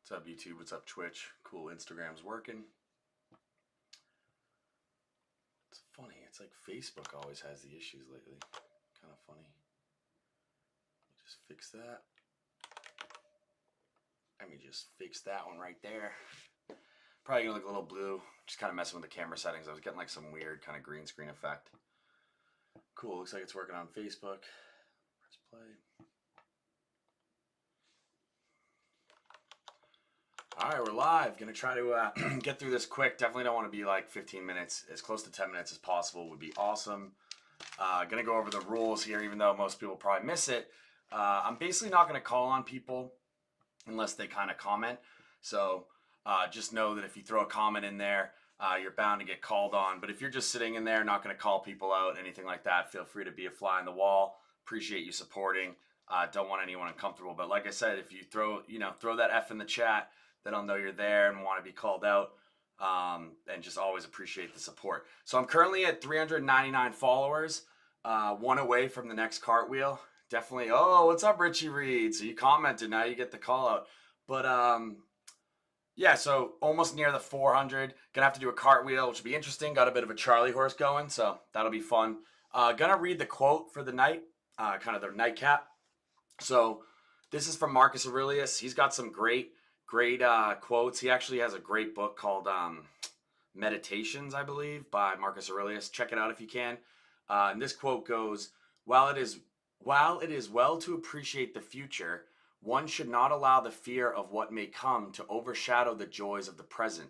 What's up, YouTube? What's up, Twitch? Cool, Instagram's working. It's funny. It's like Facebook always has the issues lately. Kind of funny. Just fix that. Let me just fix that one right there. Probably gonna look a little blue. Just kind of messing with the camera settings. I was getting like some weird kind of green screen effect. Cool. Looks like it's working on Facebook. Press play. All right, we're live. Gonna try to get through this quick. Definitely don't want to be like 15 minutes. As close to 10 minutes as possible would be awesome. Gonna go over the rules here, even though most people probably miss it. I'm basically not gonna call on people unless they kind of comment. So just know that if you throw a comment in there, you're bound to get called on. But if you're just sitting in there, not gonna call people out, anything like that, feel free to be a fly on the wall. Appreciate you supporting. Don't want anyone uncomfortable. But like I said, if you throw that F in the chat, then I'll know you're there and want to be called out, and just always appreciate the support. So I'm currently at 399 followers, one away from the next cartwheel. Definitely. Oh, what's up, Richie Reed? So you commented, now you get the call out. But yeah, so almost near the 400. Gonna have to do a cartwheel, which will be interesting. Got a bit of a Charlie horse going, so that'll be fun. Gonna read the quote for the night, kind of the nightcap. So this is from Marcus Aurelius. He's got some great quotes. He actually has a great book called Meditations, I believe, by Marcus Aurelius. Check it out if you can. And this quote goes, while it is well to appreciate the future, one should not allow the fear of what may come to overshadow the joys of the present.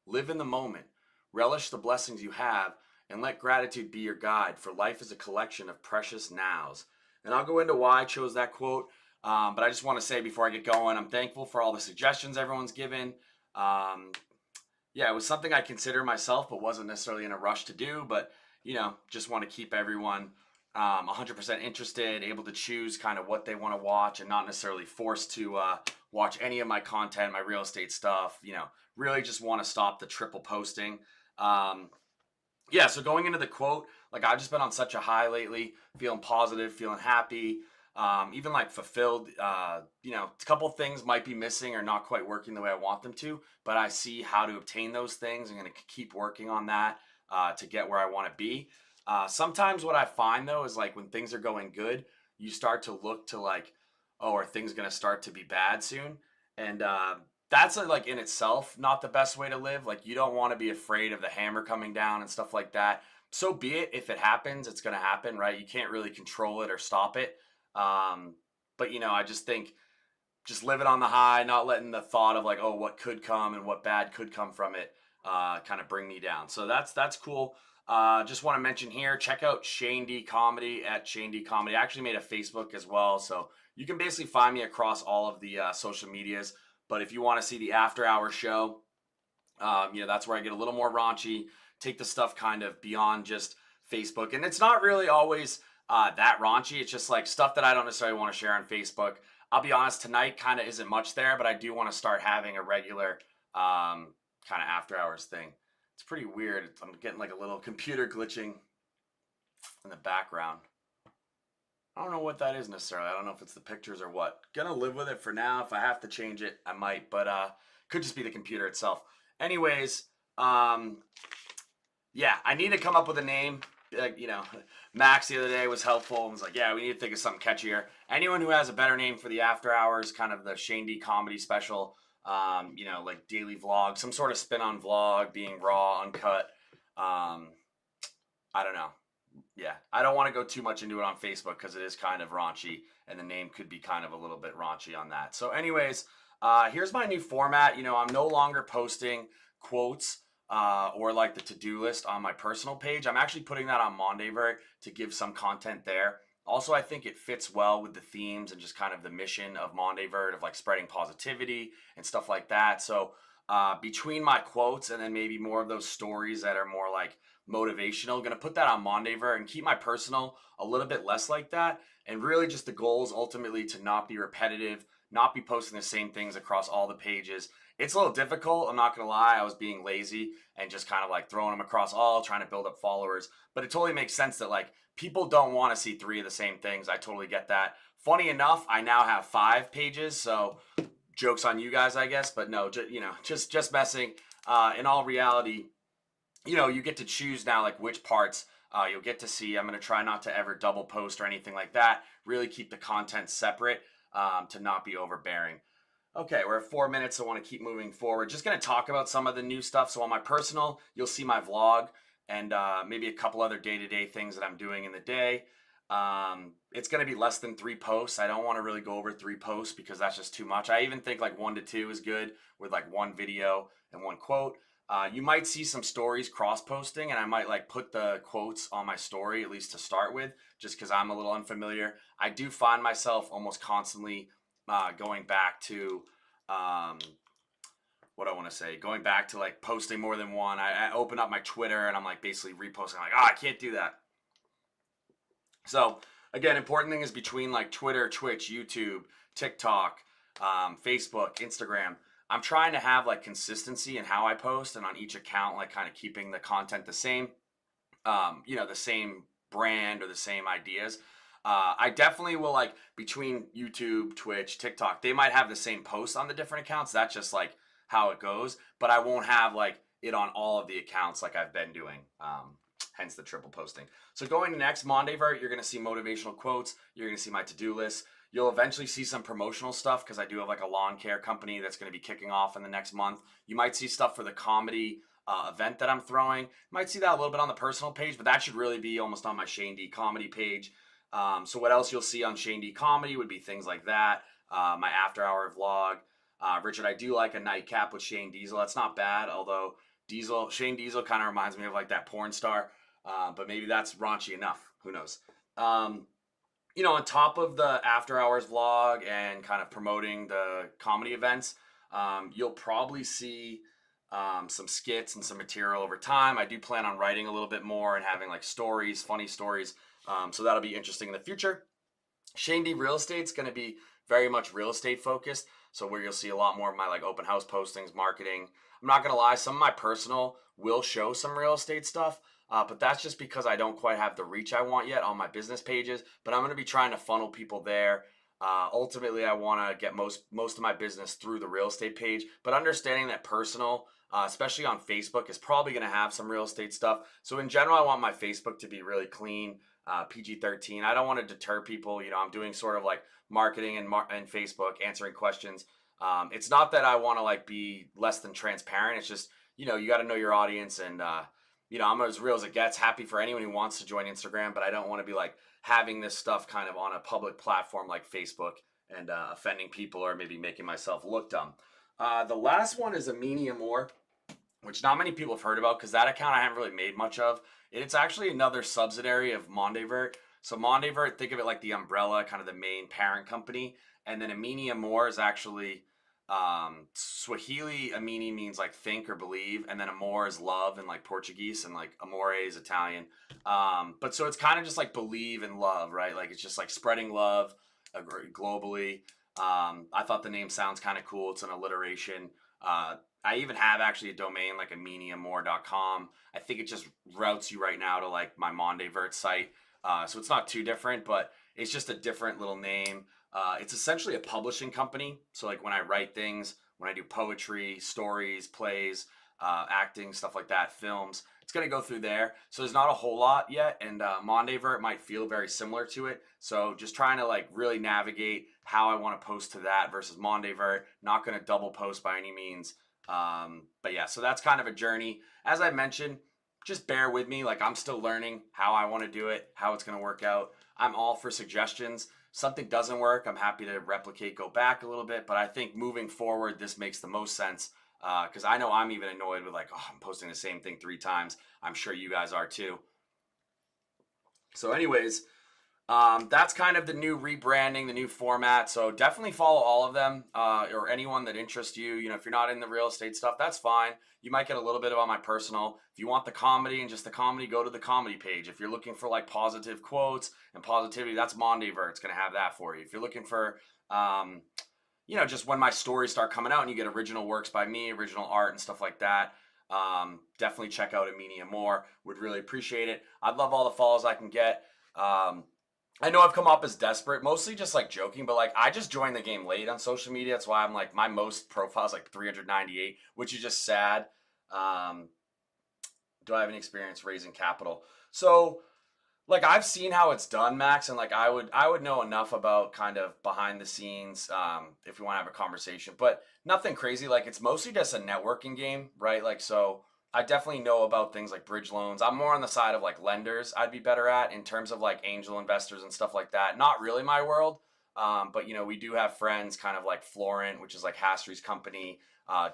Live in the moment, relish the blessings you have, and let gratitude be your guide, for life is a collection of precious nows. And I'll go into why I chose that quote. But I just want to say before I get going, I'm thankful for all the suggestions everyone's given. Yeah, it was something I consider myself, but wasn't necessarily in a rush to do. But, just want to keep everyone 100% interested, able to choose kind of what they want to watch and not necessarily forced to watch any of my content, my real estate stuff. Really just want to stop the triple posting. Yeah, so going into the quote, like I've just been on such a high lately, feeling positive, feeling happy. Even like fulfilled, a couple things might be missing or not quite working the way I want them to, but I see how to obtain those things. I'm going to keep working on that to get where I want to be. Sometimes what I find though is like when things are going good, you start to look to like, oh, are things going to start to be bad soon? And that's like in itself not the best way to live. Like you don't want to be afraid of the hammer coming down and stuff like that. So be it. If it happens, it's going to happen, right? You can't really control it or stop it. But I just think just living on the high, not letting the thought of like, oh, what could come and what bad could come from it, kind of bring me down. So that's cool. Just want to mention here, check out Shane D Comedy at Shane D Comedy. I actually made a Facebook as well. So you can basically find me across all of the, social medias, but if you want to see the after hour show, that's where I get a little more raunchy, take the stuff kind of beyond just Facebook. And it's not really always that raunchy. It's just like stuff that I don't necessarily want to share on Facebook. I'll be honest, tonight kind of isn't much there, but I do want to start having a regular kind of after hours thing. It's pretty weird. I'm getting like a little computer glitching in the background. I don't know what that is necessarily. I don't know if it's the pictures or what. Gonna live with it for now. If I have to change it, I might, but could just be the computer itself. Anyways, yeah, I need to come up with a name. Max the other day was helpful and was like, yeah, we need to think of something catchier. Anyone who has a better name for the after hours, kind of the Shane D Comedy special, like daily vlog, some sort of spin on vlog, being raw, uncut. I don't know. Yeah, I don't want to go too much into it on Facebook because it is kind of raunchy and the name could be kind of a little bit raunchy on that. So anyways, here's my new format. I'm no longer posting quotes or like the to-do list on my personal page. I'm actually putting that on MondeVert to give some content there. Also, I think it fits well with the themes and just kind of the mission of MondeVert of like spreading positivity and stuff like that. So between my quotes and then maybe more of those stories that are more like motivational, going to put that on MondeVert and keep my personal a little bit less like that. And really just the goal is ultimately to not be repetitive, not be posting the same things across all the pages. It's a little difficult. I'm not going to lie. I was being lazy and just kind of like throwing them across all, trying to build up followers. But it totally makes sense that like people don't want to see 3 of the same things. I totally get that. Funny enough, I now have 5 pages. So jokes on you guys, I guess, but no, just messing. In all reality, you get to choose now, like, which parts you'll get to see. I'm going to try not to ever double post or anything like that. Really keep the content separate to not be overbearing. Okay, we're at 4 minutes, so I want to keep moving forward. Just going to talk about some of the new stuff. So on my personal, you'll see my vlog and maybe a couple other day-to-day things that I'm doing in the day. It's going to be less than 3 posts. I don't want to really go over 3 posts because that's just too much. I even think like 1 to 2 is good with like 1 video and 1 quote. You might see some stories cross-posting, and I might like put the quotes on my story, at least to start with, just because I'm a little unfamiliar. I do find myself almost constantly going back to, going back to like posting more than one. I open up my Twitter, and I'm like basically reposting. I'm like, I can't do that. So again, important thing is between like Twitter, Twitch, YouTube, TikTok, Facebook, Instagram, I'm trying to have like consistency in how I post, and on each account, like kind of keeping the content the same, the same brand or the same ideas. I definitely will, like, between YouTube, Twitch, TikTok, they might have the same posts on the different accounts. That's just like how it goes, but I won't have like it on all of the accounts like I've been doing. Hence the triple posting. So going to next, MondeVert, you're going to see motivational quotes. You're going to see my to-do list. You'll eventually see some promotional stuff because I do have like a lawn care company that's going to be kicking off in the next month. You might see stuff for the comedy event that I'm throwing. You might see that a little bit on the personal page, but that should really be almost on my Shane D comedy page. So what else you'll see on Shane D comedy would be things like that. My after hour vlog. Richard, I do like a nightcap with Shane Diesel. That's not bad, although Shane Diesel kind of reminds me of like that porn star. But maybe that's raunchy enough. Who knows? On top of the after hours vlog and kind of promoting the comedy events, you'll probably see some skits and some material over time. I do plan on writing a little bit more and having like stories, funny stories. So that'll be interesting in the future. Shane D Real Estate's going to be very much real estate focused. So where you'll see a lot more of my like open house postings, marketing. I'm not going to lie, some of my personal will show some real estate stuff. But that's just because I don't quite have the reach I want yet on my business pages. But I'm going to be trying to funnel people there. Ultimately, I want to get most of my business through the real estate page. But understanding that personal, especially on Facebook, is probably going to have some real estate stuff. So in general, I want my Facebook to be really clean, PG-13. I don't want to deter people. I'm doing sort of like marketing and Facebook, answering questions. It's not that I want to like be less than transparent. It's just, you got to know your audience and, I'm as real as it gets. Happy for anyone who wants to join Instagram, but I don't want to be like having this stuff kind of on a public platform like Facebook and offending people or maybe making myself look dumb. The last one is Amini Amor, which not many people have heard about because that account I haven't really made much of. It's actually another subsidiary of MondeVert. So MondeVert, think of it like the umbrella, kind of the main parent company. And then Amini Amor is actually... Swahili Amini means like think or believe, and then Amor is love in like Portuguese, and like Amore is Italian. But so it's kind of just like believe in love, right? Like it's just like spreading love globally. I thought the name sounds kind of cool. It's an alliteration. I even have actually a domain like aminiamor.com. I think it just routes you right now to like my MondeVert site. So it's not too different, but it's just a different little name. It's essentially a publishing company. So like when I write things, when I do poetry, stories, plays, acting, stuff like that, films, it's going to go through there. So there's not a whole lot yet. And MondeVert might feel very similar to it. So just trying to like really navigate how I want to post to that versus MondeVert. Not going to double post by any means. But yeah, so that's kind of a journey. As I mentioned, just bear with me. Like I'm still learning how I want to do it, how it's going to work out. I'm all for suggestions. Something doesn't work, I'm happy to replicate, go back a little bit. But I think moving forward, this makes the most sense because I know I'm even annoyed with like, I'm posting the same thing 3 times. I'm sure you guys are too. So anyways, that's kind of the new rebranding, the new format. So definitely follow all of them or anyone that interests you. If you're not in the real estate stuff, that's fine. You might get a little bit of on my personal. If you want the comedy and just the comedy, go to the comedy page. If you're looking for like positive quotes and positivity, that's MondeVert. It's going to have that for you. If you're looking for, just when my stories start coming out and you get original works by me, original art and stuff like that, definitely check out Amini Amor. Would really appreciate it. I'd love all the follows I can get. I know I've come up as desperate, mostly just like joking, but like I just joined the game late on social media. That's why I'm like my most profiles like 398, which is just sad. Um, do I have any experience raising capital? So like I've seen how it's done, Max, and like I would know enough about kind of behind the scenes if we want to have a conversation, but nothing crazy. Like it's mostly just a networking game, right? Like so I definitely know about things like bridge loans. I'm more on the side of like lenders. I'd be better at in terms of like angel investors and stuff like that. Not really my world, but you know we do have friends, kind of like Florent, which is like Hastry's company.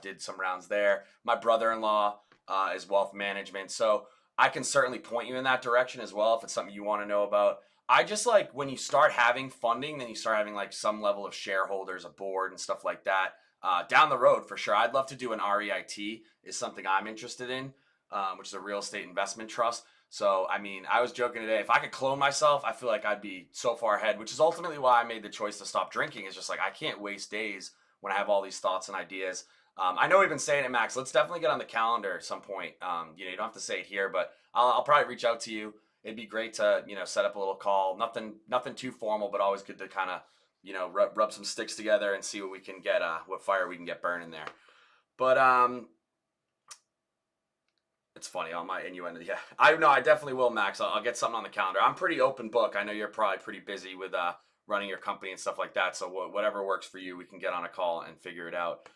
Did some rounds there. My brother-in-law is wealth management, so I can certainly point you in that direction as well if it's something you want to know about. I just like when you start having funding, then you start having like some level of shareholders, a board, and stuff like that. Down the road, for sure. I'd love to do an REIT, is something I'm interested in, which is a real estate investment trust. So, I mean, I was joking today. If I could clone myself, I feel like I'd be so far ahead, which is ultimately why I made the choice to stop drinking. Is just like I can't waste days when I have all these thoughts and ideas. I know we've been saying it, Max. Let's definitely get on the calendar at some point. You know, you don't have to say it here, but I'll probably reach out to you. It'd be great to set up a little call. Nothing too formal, but always good to kind of rub some sticks together and see what we can get, what fire we can get burning there. But it's funny on my innuendo. Yeah, I know I definitely will, Max. I'll get something on the calendar. I'm pretty open book. I know you're probably pretty busy with running your company and stuff like that. So whatever works for you, we can get on a call and figure it out.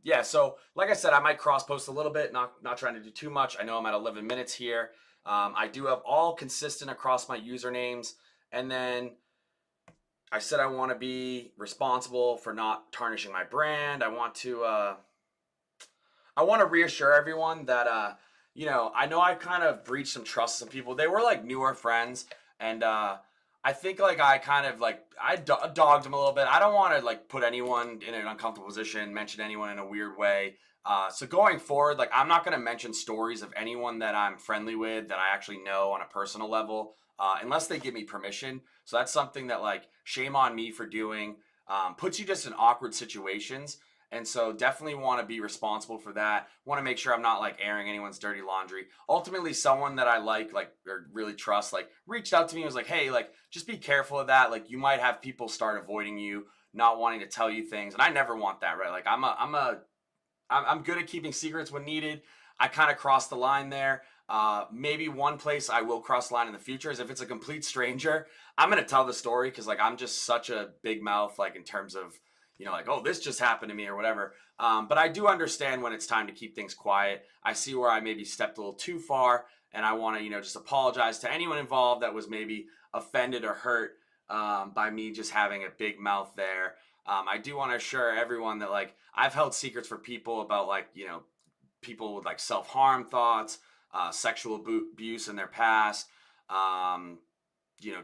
Yeah. So like I said, I might cross post a little bit. Not trying to do too much. I know I'm at 11 minutes here. I do have all consistent across my usernames, and then I said I want to be responsible for not tarnishing my brand. I want to reassure everyone that I know I kind of breached some trust with some people. They were like newer friends, and I think like I kind of like dogged them a little bit. I don't want to like put anyone in an uncomfortable position, mention anyone in a weird way. So going forward, like I'm not going to mention stories of anyone that I'm friendly with that I actually know on a personal level, unless they give me permission. So that's something that like shame on me for doing. Puts you just in awkward situations. And so definitely want to be responsible for that. Want to make sure I'm not like airing anyone's dirty laundry. Ultimately, someone that I like or really trust, like reached out to me and was like, hey, like just be careful of that. Like you might have people start avoiding you, not wanting to tell you things. And I never want that, right? Like I'm good at keeping secrets when needed. I kind of crossed the line there. Maybe one place I will cross the line in the future is if it's a complete stranger. I'm gonna tell the story because like I'm just such a big mouth, like in terms of like oh this just happened to me or whatever. But I do understand when it's time to keep things quiet. I see where I maybe stepped a little too far, and I want to just apologize to anyone involved that was maybe offended or hurt by me just having a big mouth there. I do want to assure everyone that like I've held secrets for people about like people with like self-harm thoughts, sexual abuse in their past, um,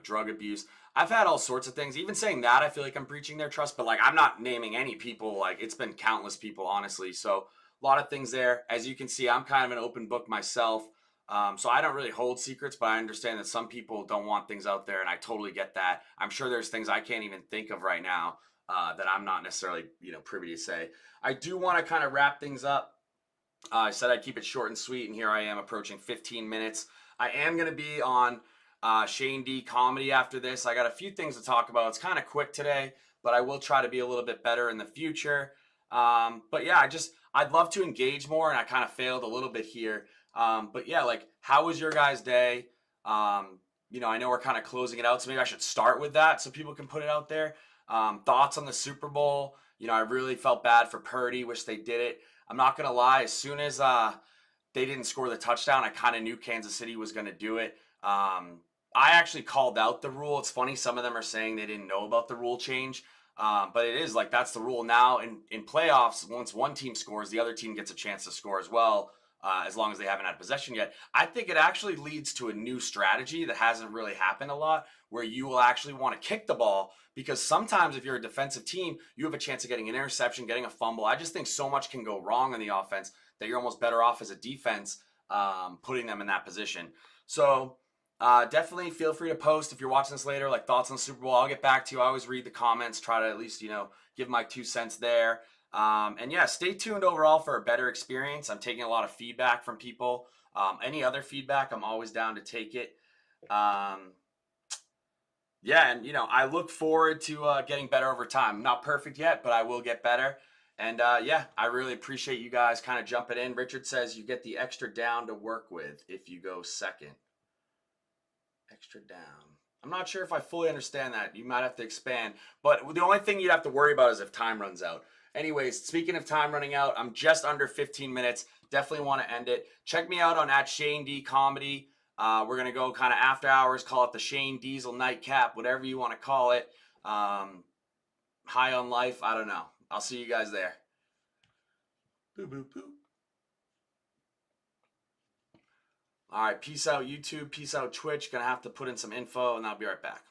drug abuse. I've had all sorts of things. Even saying that, I feel like I'm breaching their trust, but like I'm not naming any people. Like it's been countless people, honestly. So a lot of things there. As you can see, I'm kind of an open book myself. So I don't really hold secrets, but I understand that some people don't want things out there, and I totally get that. I'm sure there's things I can't even think of right now that I'm not necessarily privy to say. I do want to kind of wrap things up. I said I'd keep it short and sweet, and here I am approaching 15 minutes. I am going to be on Shane D comedy after this. I got a few things to talk about. It's kind of quick today, but I will try to be a little bit better in the future. But yeah, I'd love to engage more, and I kind of failed a little bit here. But yeah, like how was your guys' day? I know we're kind of closing it out, so maybe I should start with that so people can put it out there. Thoughts on the Super Bowl? I really felt bad for Purdy. Wish they did it. I'm not gonna lie. As soon as they didn't score the touchdown, I kind of knew Kansas City was gonna do it. I actually called out the rule. It's funny. Some of them are saying they didn't know about the rule change. But it is like that's the rule now. In playoffs, once one team scores, the other team gets a chance to score as well, as long as they haven't had possession yet. I think it actually leads to a new strategy that hasn't really happened a lot, where you will actually want to kick the ball, because sometimes if you're a defensive team, you have a chance of getting an interception, getting a fumble. I just think so much can go wrong on the offense that you're almost better off as a defense putting them in that position. So definitely feel free to post if you're watching this later, like thoughts on the Super Bowl. I'll get back to you. I always read the comments, try to at least, give my 2 cents there. And yeah, stay tuned overall for a better experience. I'm taking a lot of feedback from people. Any other feedback, I'm always down to take it. Um, yeah, and you know, I look forward to getting better over time. Not perfect yet, but I will get better. And yeah, I really appreciate you guys kind of jumping in. Richard says you get the extra down to work with if you go second. Extra down. I'm not sure if I fully understand that. You might have to expand. But the only thing you'd have to worry about is if time runs out. Anyways, speaking of time running out, I'm just under 15 minutes. Definitely want to end it. Check me out on @ShaneD Comedy. We're going to go kind of after hours, call it the Shane Diesel Nightcap, whatever you want to call it. High on life, I don't know. I'll see you guys there. Boo, boo, boo. All right, peace out YouTube, peace out Twitch. Gonna have to put in some info and I'll be right back.